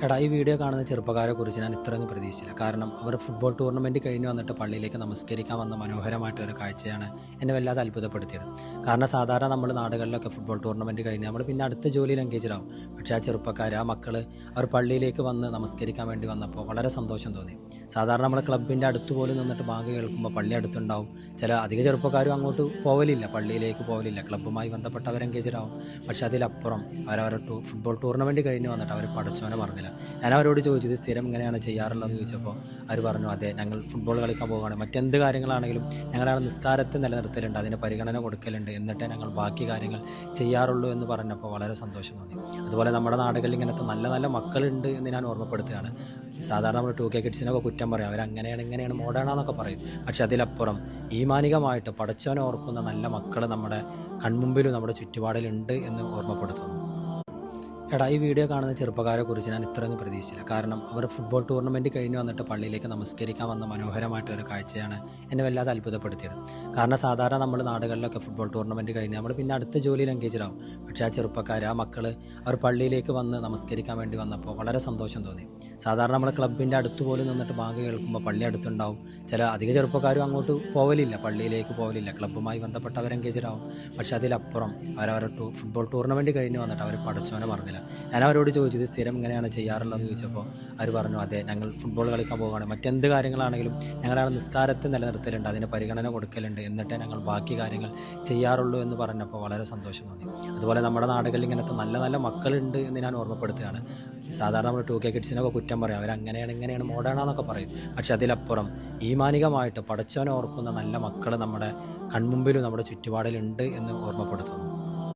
എടാ ഈ വീഡിയോ കാണുന്ന ചെറുപ്പക്കാരെ കുറിച്ച് ഞാൻ ഇത്രയൊന്നും പ്രതീക്ഷിച്ചില്ല. കാരണം അവർ ഫുട്ബോൾ ടൂർണമെൻറ്റ് കഴിഞ്ഞ് വന്നിട്ട് പള്ളിയിലേക്ക് നമസ്കരിക്കാൻ വന്ന മനോഹരമായിട്ടൊരു കാഴ്ചയാണ് എന്നെ വല്ലാതെ അത്ഭുതപ്പെടുത്തിയത്. കാരണം സാധാരണ നമ്മൾ നാടുകളിലൊക്കെ ഫുട്ബോൾ ടൂർണമെൻറ്റ് കഴിഞ്ഞ് നമ്മൾ പിന്നെ അടുത്ത ജോലിയിൽ എൻഗേജാവും. പക്ഷേ ആ ചെറുപ്പക്കാർ ആ മക്കൾ അവർ പള്ളിയിലേക്ക് വന്ന് നമസ്കരിക്കാൻ വേണ്ടി വന്നപ്പോൾ വളരെ സന്തോഷം തോന്നി. സാധാരണ നമ്മൾ ക്ലബിൻ്റെ അടുത്ത് പോലും നിന്നിട്ട് ബാങ്ക് കേൾക്കുമ്പോൾ പള്ളി അടുത്തുണ്ടാവും. ചില അധിക ചെറുപ്പക്കാരും അങ്ങോട്ട് പോകലില്ല, പള്ളിയിലേക്ക് പോകലില്ല, ക്ലബ്ബുമായി ബന്ധപ്പെട്ട് അവർ എൻഗേജാവും. പക്ഷേ അതിലപ്പുറം അവരവരുടെ ഫുട്ബോൾ ടൂർണമെൻറ്റ് കഴിഞ്ഞ് വന്നിട്ട് അവർ പഠിച്ചവനെ പറഞ്ഞില്ല. ഞാൻ അവരോട് ചോദിച്ചു, ഇത് സ്ഥിരം ഇങ്ങനെയാണ് ചെയ്യാറുള്ളതെന്ന് ചോദിച്ചപ്പോൾ അവർ പറഞ്ഞു, അതെ, ഞങ്ങൾ ഫുട്ബോൾ കളിക്കാൻ പോകുകയാണ്, മറ്റെന്ത് കാര്യങ്ങളാണെങ്കിലും ഞങ്ങളാണ് നിസ്കാരത്തെ നിലനിർത്തലുണ്ട്, അതിന് പരിഗണന കൊടുക്കലുണ്ട്, എന്നിട്ടേ ഞങ്ങൾ ബാക്കി കാര്യങ്ങൾ ചെയ്യാറുള്ളൂ എന്ന് പറഞ്ഞപ്പോൾ വളരെ സന്തോഷം തോന്നി. അതുപോലെ നമ്മുടെ നാടുകളിൽ ഇങ്ങനത്തെ നല്ല നല്ല മക്കളുണ്ട് എന്ന് ഞാൻ ഓർമ്മപ്പെടുത്തുകയാണ്. സാധാരണ നമ്മൾ 2K കിഡ്സിനൊക്കെ കുറ്റം പറയും, അവരങ്ങനെയാണ് ഇങ്ങനെയാണ് മോഡേണാന്നൊക്കെ പറയും. പക്ഷെ അതിലപ്പുറം ഈമാനികമായിട്ട് പടച്ചവനെ ഓർക്കുന്ന നല്ല മക്കൾ നമ്മുടെ കൺമുമ്പിലും നമ്മുടെ ചുറ്റുപാടിലുണ്ട് എന്ന് ഓർമ്മപ്പെടുത്തുന്നു. എടാ ഈ വീഡിയോ കാണുന്ന ചെറുപ്പക്കാരെ കുറിച്ച് ഞാൻ ഇത്രയൊന്നും പ്രതീക്ഷിച്ചില്ല. കാരണം അവർ ഫുട്ബോൾ ടൂർണമെൻറ്റ് കഴിഞ്ഞ് വന്നിട്ട് പള്ളിയിലേക്ക് നമസ്കരിക്കാൻ വന്ന മനോഹരമായിട്ടൊരു കാഴ്ചയാണ് എന്നെ വല്ലാതെ അത്ഭുതപ്പെടുത്തിയത്. കാരണം സാധാരണ നമ്മൾ നാടുകളിലൊക്കെ ഫുട്ബോൾ ടൂർണമെൻറ്റ് കഴിഞ്ഞ് നമ്മൾ പിന്നെ അടുത്ത ജോലിയിൽ എൻഗേജാവും. പക്ഷേ ആ ചെറുപ്പക്കാർ ആ മക്കൾ അവർ പള്ളിയിലേക്ക് വന്ന് നമസ്കരിക്കാൻ വേണ്ടി വന്നപ്പോൾ വളരെ സന്തോഷം തോന്നി. സാധാരണ നമ്മൾ ക്ലബിൻ്റെ അടുത്ത് പോലും നിന്നിട്ട് ബാങ്ക് കേൾക്കുമ്പോൾ പള്ളി അടുത്തുണ്ടാവും. ചില അധിക ചെറുപ്പക്കാരും അങ്ങോട്ട് പോകലില്ല, പള്ളിയിലേക്ക് പോകലില്ല, ക്ലബ്ബുമായി ബന്ധപ്പെട്ട് അവർ എൻഗേജാവും. പക്ഷേ അതിലപ്പുറം അവരവരുടെ ഫുട്ബോൾ ടൂർണമെൻറ്റ് കഴിഞ്ഞ് വന്നിട്ട് അവർ പഠിച്ചവനെ പറഞ്ഞില്ല. ഞാൻ അവരോട് ചോദിച്ചു, ഇത് സ്ഥിരം ഇങ്ങനെയാണ് ചെയ്യാറുള്ളതെന്ന് ചോദിച്ചപ്പോൾ അവർ പറഞ്ഞു, അതെ, ഞങ്ങൾ ഫുട്ബോൾ കളിക്കാൻ പോകുകയാണ്, മറ്റെന്ത് കാര്യങ്ങളാണെങ്കിലും ഞങ്ങളാണ് നിസ്കാരത്തെ നിലനിർത്തലുണ്ട്, അതിന് പരിഗണന കൊടുക്കലുണ്ട്, എന്നിട്ടേ ഞങ്ങൾ ബാക്കി കാര്യങ്ങൾ ചെയ്യാറുള്ളൂ എന്ന് പറഞ്ഞപ്പോൾ വളരെ സന്തോഷം തോന്നി. അതുപോലെ നമ്മുടെ നാടുകളിൽ ഇങ്ങനത്തെ നല്ല നല്ല മക്കളുണ്ട് എന്ന് ഞാൻ ഓർമ്മപ്പെടുത്തുകയാണ്. സാധാരണ നമ്മൾ 2K കിഡ്സിനൊക്കെ കുറ്റം പറയും, അവരങ്ങനെയാണ് ഇങ്ങനെയാണ് മോഡേണാന്നൊക്കെ പറയും. പക്ഷെ അതിലപ്പുറം ഈമാനികമായിട്ട് പടച്ചവനെ ഓർക്കുന്ന നല്ല മക്കൾ നമ്മുടെ കൺമുമ്പിലും നമ്മുടെ ചുറ്റുപാടിലുണ്ട് എന്ന് ഓർമ്മപ്പെടുത്തുന്നു.